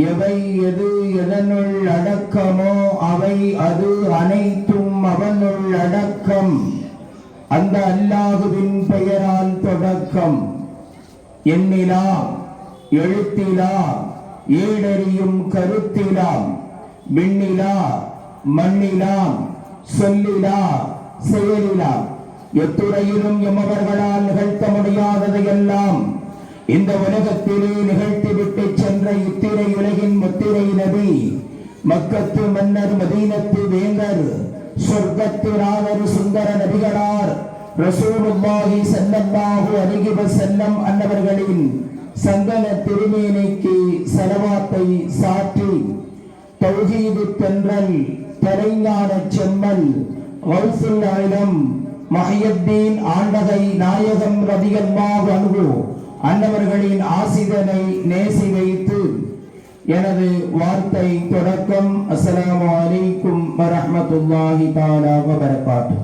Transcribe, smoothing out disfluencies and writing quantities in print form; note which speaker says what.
Speaker 1: எவை எது எதனுள் அடக்கமோ அவை அது அனைத்தும் அவனுள் அடக்கம். அந்த அல்லாஹுவின் பெயரால் தொடக்கம். எண்ணிலா எழுத்திலா ஏடறியும் கருத்திலாம் விண்ணிலா மண்ணிலாம் சொல்லிலா செயலிலாம் எத்துறையிலும் எம்மவர்களால் நிகழ்த்த முடியாததையெல்லாம் இந்த உலகத்திலே நிகழ்த்திவிட்டு சென்ற இத்திரை உலகின் முத்திரை நபி, மக்கத்து மன்னர், மதீனத்து வேந்தர், சொர்க்கத்து நாதர், சுந்தர நபிகளார் ரசூலுல்லாஹி ஸல்லல்லாஹு அலைஹி வஸல்லம் அன்னவர்களின் சந்தன திருமேனிக்கு ஸலவாத்தை சாற்றி தௌஹீது தென்றல் தலைஞான செம்மல் கௌசுல் ஆலம் மஹியுத்தீன் ஆண்டகை நாயகம் ரலியல்லாஹு அன்ஹு அன்னவர்களின் ஆசிதனை நேசி வைத்து எனது வார்த்தை தொடக்கம். அஸ்ஸலாமு அலைக்கும் வரஹ்மத்துல்லாஹி தஆலா வ பரகாத்துஹு.